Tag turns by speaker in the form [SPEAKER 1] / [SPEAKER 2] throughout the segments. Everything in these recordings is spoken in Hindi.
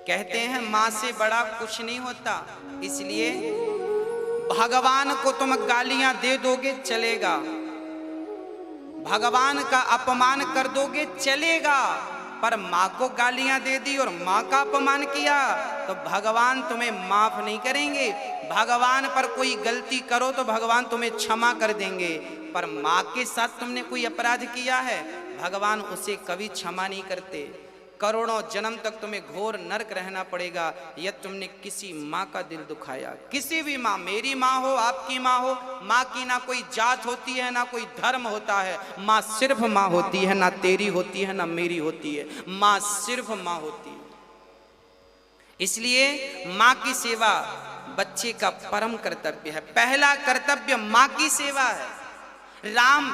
[SPEAKER 1] कहते हैं माँ से बड़ा कुछ नहीं होता, इसलिए भगवान को तुम गालियां दे दोगे चलेगा, भगवान का अपमान कर दोगे चलेगा, पर माँ को गालियां दे दी और माँ का अपमान किया तो भगवान तुम्हें माफ नहीं करेंगे। भगवान पर कोई गलती करो तो भगवान तुम्हें क्षमा कर देंगे, पर माँ के साथ तुमने कोई अपराध किया है भगवान उसे कभी क्षमा नहीं करते। करोड़ों जन्म तक तुम्हें घोर नरक रहना पड़ेगा यदि तुमने किसी माँ का दिल दुखाया। किसी भी माँ, मेरी माँ हो, आपकी माँ हो, माँ की ना कोई जात होती है ना कोई धर्म होता है, माँ सिर्फ माँ होती है, ना तेरी होती है ना मेरी होती है, माँ सिर्फ माँ होती है। इसलिए माँ की सेवा बच्चे का परम कर्तव्य है। पहला कर्तव्य माँ की सेवा है। राम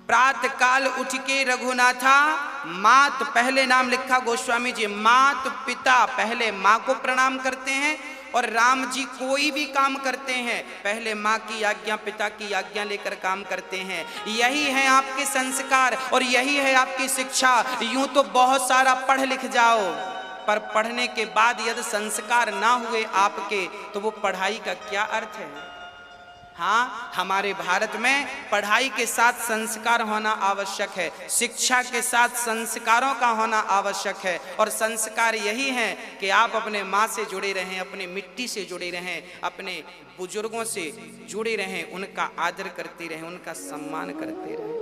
[SPEAKER 1] प्रातः काल उठ के रघुनाथा, मात पहले नाम लिखा गोस्वामी जी, मात पिता पहले माँ को प्रणाम करते हैं, और राम जी कोई भी काम करते हैं पहले माँ की आज्ञा पिता की आज्ञा लेकर काम करते हैं। यही है आपके संस्कार और यही है आपकी शिक्षा। यूं तो बहुत सारा पढ़ लिख जाओ, पर पढ़ने के बाद यदि संस्कार ना हुए आपके तो वो पढ़ाई का क्या अर्थ है। हाँ, हमारे भारत में पढ़ाई के साथ संस्कार होना आवश्यक है, शिक्षा के साथ संस्कारों का होना आवश्यक है। और संस्कार यही है कि आप अपने माँ से जुड़े रहें, अपने मिट्टी से जुड़े रहें, अपने बुजुर्गों से जुड़े रहें, उनका आदर करते रहें, उनका सम्मान करते रहें।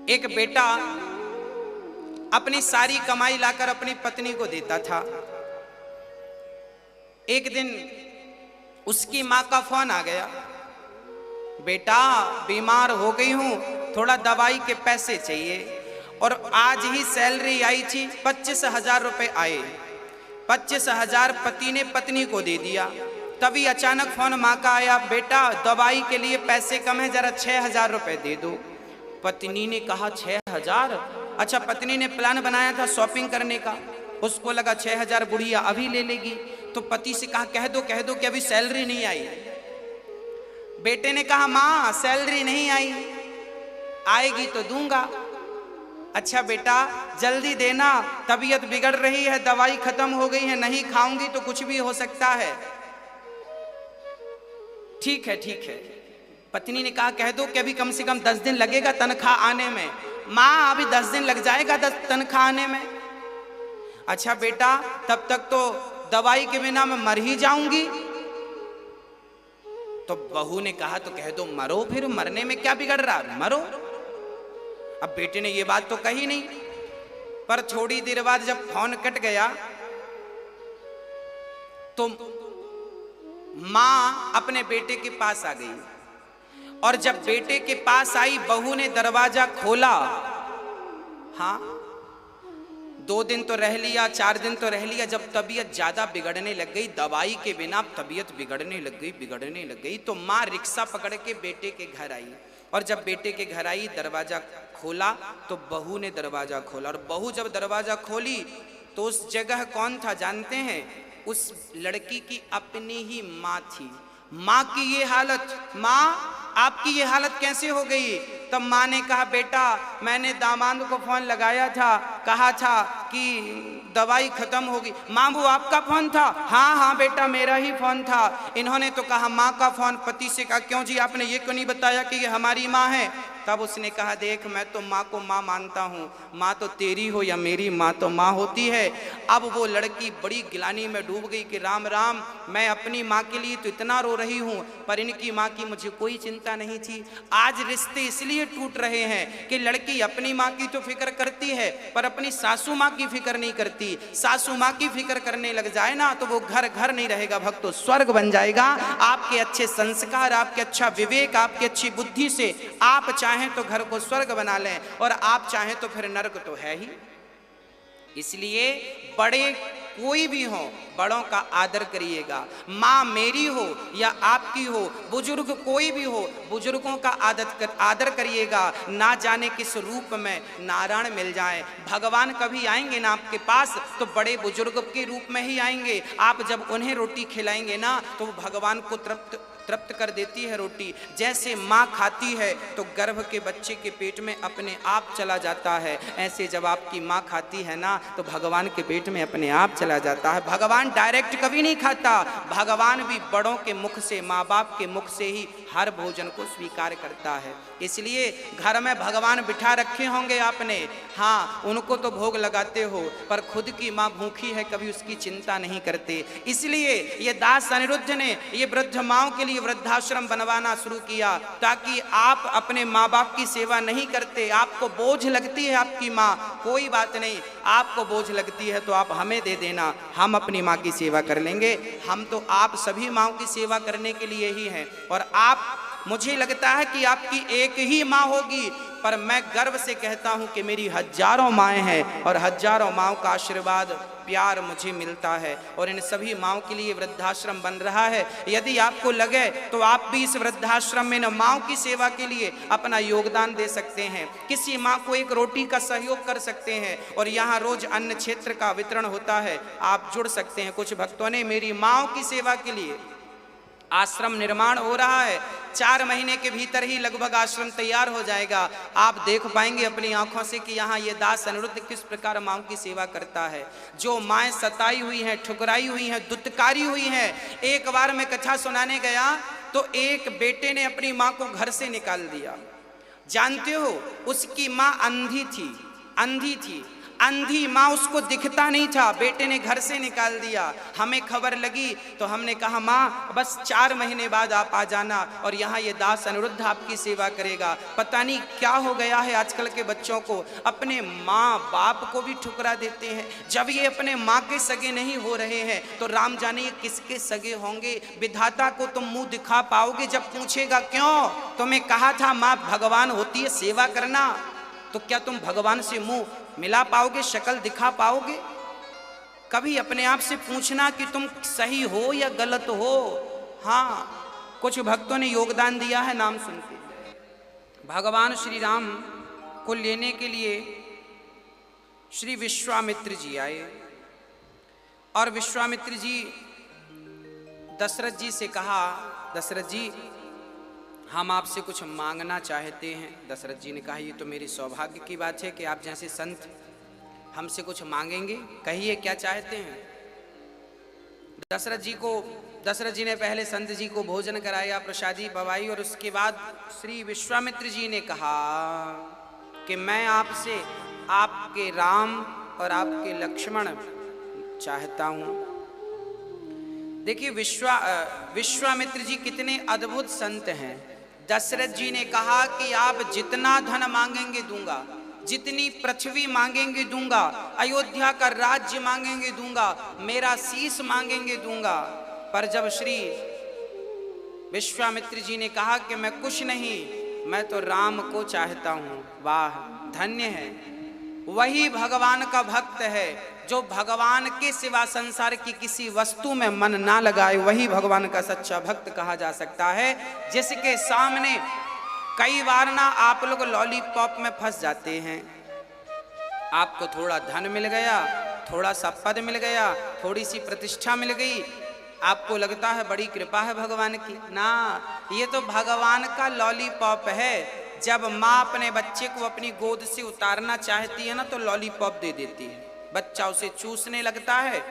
[SPEAKER 1] एक बेटा अपनी सारी कमाई लाकर अपनी पत्नी को देता था। एक दिन उसकी माँ का फोन आ गया, बेटा बीमार हो गई हूं, थोड़ा दवाई के पैसे चाहिए, और आज ही सैलरी आई थी, 25,000 रुपए आए। 25,000 पति ने पत्नी को दे दिया। तभी अचानक फोन माँ का आया, बेटा दवाई के लिए पैसे कम है, जरा 6,000 रुपए दे दो। पत्नी ने कहा 6,000? अच्छा, पत्नी ने प्लान बनाया था शॉपिंग करने का, उसको लगा 6,000 बुढ़िया अभी ले लेगी, तो पति से कहा कह दो कि अभी सैलरी नहीं आई। बेटे ने कहा माँ सैलरी नहीं आई, आएगी तो दूंगा। अच्छा बेटा जल्दी देना, तबीयत बिगड़ रही है, दवाई खत्म हो गई है, नहीं खाऊंगी तो कुछ भी हो सकता है। ठीक है ठीक है। पत्नी ने कहा कह दो कि अभी कम से कम 10 दिन लगेगा तनख्वाह आने में। माँ अभी 10 दिन लग जाएगा तनख्वाह आने में। अच्छा बेटा तब तक तो दवाई के बिना मैं मर ही जाऊंगी। तो बहू ने कहा तो कह दो मरो, फिर मरने में क्या बिगड़ रहा, मरो। अब बेटे ने ये बात तो कही नहीं, पर थोड़ी देर बाद जब फोन कट गया तो मां अपने बेटे के पास आ गई, और जब बेटे के पास आई बहू ने दरवाजा खोला। हाँ 2 दिन तो रह लिया, 4 दिन तो रह लिया, जब तबीयत ज्यादा बिगड़ने लग गई, दवाई के बिना तबीयत बिगड़ने लग गई, तो माँ रिक्शा पकड़ के बेटे के घर आई। और जब बेटे के घर आई दरवाजा खोला तो बहू ने दरवाजा खोला, और बहू जब दरवाजा खोली तो उस जगह कौन था जानते हैं? उस लड़की की अपनी ही माँ थी। माँ की ये हालत, माँ आपकी ये हालत कैसे हो गई? तब माँ ने कहा बेटा मैंने दामाद को फोन लगाया था, कहा था कि दवाई खत्म होगी। माँ वो आपका फोन था? हाँ हाँ बेटा मेरा ही फोन था। इन्होंने तो कहा माँ का फोन। पति से कहा क्यों जी आपने ये क्यों नहीं बताया कि ये हमारी माँ है? तब उसने कहा देख मैं तो माँ को माँ मानता हूँ, माँ तो तेरी हो या मेरी, माँ तो माँ होती है। अब वो लड़की बड़ी गिलानी में डूब गई कि राम राम, मैं अपनी माँ के लिए तो इतना रो रही हूँ पर इनकी माँ की मुझे कोई चिंता नहीं थी। आज रिश्ते इसलिए टूट रहे हैं कि लड़की अपनी माँ की तो फिक्र करती है पर अपनी सासू माँ की फिक्र नहीं करती। सासू माँ की फिक्र करने लग जाए ना तो वो घर घर नहीं रहेगा भक्तों, स्वर्ग बन जाएगा। आपके अच्छे संस्कार, आपके अच्छा विवेक, आपकी अच्छी बुद्धि से आप चाहें तो घर को स्वर्ग बना लें, और आप चाहें तो फिर नरक तो है ही। इसलिए बड़े कोई भी हो, बड़ों का आदर करिएगा। माँ मेरी हो या आपकी हो, बुजुर्ग कोई भी हो, बुजुर्गों का आदर करिएगा। ना जाने किस रूप में नारायण मिल जाए। भगवान कभी आएंगे ना आपके पास तो बड़े बुजुर्ग के रूप में ही आएंगे। आप जब उन्हें रोटी खिलाएंगे ना तो वो भगवान को तृप्त तृप्त कर देती है रोटी। जैसे माँ खाती है तो गर्भ के बच्चे के पेट में अपने आप चला जाता है, ऐसे जब आपकी माँ खाती है ना तो भगवान के पेट में अपने आप चला जाता है। भगवान डायरेक्ट कभी नहीं खाता, भगवान भी बड़ों के मुख से, माँ बाप के मुख से ही हर भोजन को स्वीकार करता है। इसलिए घर में भगवान बिठा रखे होंगे आपने, हाँ उनको तो भोग लगाते हो, पर खुद की माँ भूखी है कभी उसकी चिंता नहीं करते। इसलिए ये दास अनिरुद्ध ने ये वृद्ध माँओं के लिए वृद्धाश्रम बनवाना शुरू किया, ताकि आप अपने माँ बाप की सेवा नहीं करते, आपको बोझ लगती है आपकी माँ, कोई बात नहीं, आपको बोझ लगती है तो आप हमें दे देना, हम अपनी माँ की सेवा कर लेंगे। हम तो आप सभी माँओं की सेवा करने के लिए ही हैं। और आप, मुझे लगता है कि आपकी एक ही माँ होगी, पर मैं गर्व से कहता हूँ कि मेरी हजारों माएँ हैं और हजारों माँओं का आशीर्वाद प्यार मुझे मिलता है। और इन सभी माँओं के लिए वृद्धाश्रम बन रहा है। यदि आपको लगे तो आप भी इस वृद्धाश्रम में इन माँओं की सेवा के लिए अपना योगदान दे सकते हैं। किसी माँ को एक रोटी का सहयोग कर सकते हैं और यहाँ रोज अन्न क्षेत्र का वितरण होता है, आप जुड़ सकते हैं। कुछ भक्तों ने मेरी माँओं की सेवा के लिए आश्रम निर्माण हो रहा है, 4 महीने के भीतर ही लगभग आश्रम तैयार हो जाएगा। आप देख पाएंगे अपनी आंखों से कि यहाँ ये दास अनिरुद्ध किस प्रकार माँओं की सेवा करता है। जो माएँ सताई हुई हैं, ठुकराई हुई हैं, दुत्कारी हुई हैं। एक बार मैं कथा सुनाने गया तो एक बेटे ने अपनी माँ को घर से निकाल दिया। जानते हो उसकी माँ अंधी थी, अंधी थी, अंधी माँ, उसको दिखता नहीं था, बेटे ने घर से निकाल दिया। हमें खबर लगी तो हमने कहा माँ बस 4 महीने बाद आप आ जाना और यहाँ ये दास अनिरुद्ध आपकी सेवा करेगा। पता नहीं क्या हो गया है आजकल के बच्चों को, अपने माँ बाप को भी ठुकरा देते हैं। जब ये अपने माँ के सगे नहीं हो रहे हैं तो राम जाने ये किसके सगे होंगे। विधाता को तुम मुंह दिखा पाओगे जब पूछेगा क्यों तुम्हें कहा था माँ भगवान होती है सेवा करना, तो क्या तुम भगवान से मुंह मिला पाओगे, शक्ल दिखा पाओगे? कभी अपने आप से पूछना कि तुम सही हो या गलत हो। हाँ, कुछ भक्तों ने योगदान दिया है, नाम सुनते। भगवान श्री राम को लेने के लिए श्री विश्वामित्र जी आए और विश्वामित्र जी दशरथ जी से कहा, दशरथ जी हम आपसे कुछ मांगना चाहते हैं। दशरथ जी ने कहा ये तो मेरी सौभाग्य की बात है कि आप जैसे संत हमसे कुछ मांगेंगे, कहिए क्या चाहते हैं। दशरथ जी ने पहले संत जी को भोजन कराया, प्रसादी पवाई और उसके बाद श्री विश्वामित्र जी ने कहा कि मैं आपसे आपके राम और आपके लक्ष्मण चाहता हूं। देखिए विश्वामित्र जी कितने अद्भुत संत हैं। दशरथ जी ने कहा कि आप जितना धन मांगेंगे दूंगा, जितनी पृथ्वी मांगेंगे दूंगा, अयोध्या का राज्य मांगेंगे दूंगा, मेरा शीश मांगेंगे दूंगा। पर जब श्री विश्वामित्र जी ने कहा कि मैं कुछ नहीं, मैं तो राम को चाहता हूं, वाह धन्य है, वही भगवान का भक्त है। जो भगवान के सिवा संसार की किसी वस्तु में मन ना लगाए वही भगवान का सच्चा भक्त कहा जा सकता है। जिसके सामने कई बार ना आप लोग लॉलीपॉप में फंस जाते हैं। आपको थोड़ा धन मिल गया, थोड़ा सा पद मिल गया, थोड़ी सी प्रतिष्ठा मिल गई, आपको लगता है बड़ी कृपा है भगवान की। ना, ये तो भगवान का लॉलीपॉप है। जब माँ अपने बच्चे को अपनी गोद से उतारना चाहती है ना तो लॉलीपॉप दे देती है, बच्चा उसे चूसने लगता है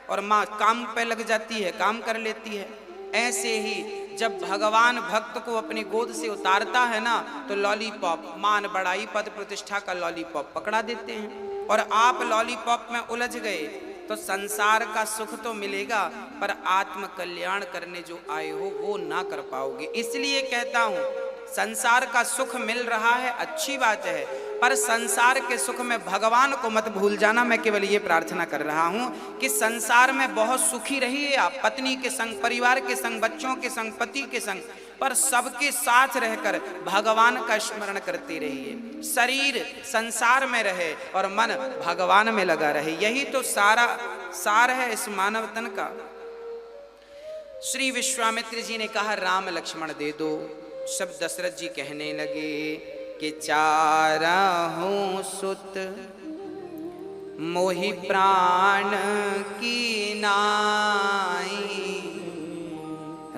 [SPEAKER 1] और माँ काम पे लग जाती है, काम कर लेती है। ऐसे ही जब भगवान भक्त को अपनी गोद से उतारता है ना तो लॉलीपॉप, मान बढ़ाई पद प्रतिष्ठा का लॉलीपॉप पकड़ा देते हैं और आप लॉलीपॉप में उलझ गए तो संसार का सुख तो मिलेगा पर आत्म कल्याण करने जो आए हो वो ना कर पाओगे। इसलिए कहता हूं संसार का सुख मिल रहा है अच्छी बात है, पर संसार के सुख में भगवान को मत भूल जाना। मैं केवल ये प्रार्थना कर रहा हूं कि संसार में बहुत सुखी रहिए आप, पत्नी के संग, परिवार के संग, बच्चों के संग, पति के संग, पर सबके साथ रहकर भगवान का स्मरण करते रहिए। शरीर संसार में रहे और मन भगवान में लगा रहे, यही तो सारा सार है इस मानव तन का। श्री विश्वामित्र जी ने कहा राम लक्ष्मण दे दो। सब दशरथ जी कहने लगे कि चारहूं सुत मोहि प्राण की नाई,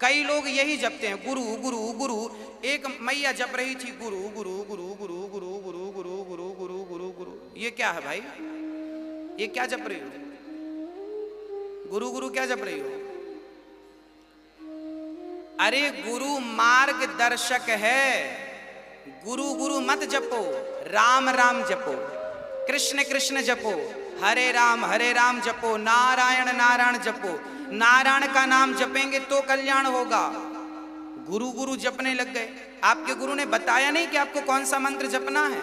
[SPEAKER 1] कई लोग यही जपते हैं, गुरु गुरु गुरु। एक मैया जप रही थी गुरु गुरु गुरु गुरु गुरु गुरु गुरु गुरु गुरु गुरु गुरु। ये क्या है भाई, ये क्या जप रही हो? गुरु गुरु क्या जप रही हो? अरे गुरु मार्गदर्शक है, गुरु गुरु मत जपो, राम राम जपो, कृष्ण कृष्ण जपो, हरे राम जपो, नारायण नारायण जपो। नारायण का नाम जपेंगे तो कल्याण होगा। गुरु गुरु जपने लग गए। आपके गुरु ने बताया नहीं कि आपको कौन सा मंत्र जपना है?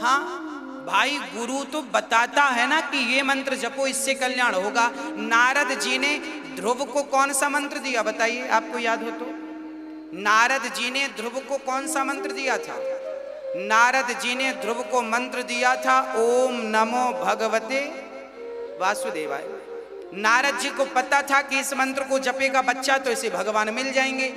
[SPEAKER 1] हाँ भाई, गुरु तो बताता है ना कि ये मंत्र जपो, इससे कल्याण होगा। नारद जी ने ध्रुव को कौन सा मंत्र दिया बताइए, आपको याद हो तो? नारद जी ने ध्रुव को कौन सा मंत्र दिया था? नारद जी ने ध्रुव को मंत्र दिया था ओम नमो भगवते वासुदेवाय। नारद जी को पता था कि इस मंत्र को जपेगा बच्चा तो इसे भगवान मिल जाएंगे।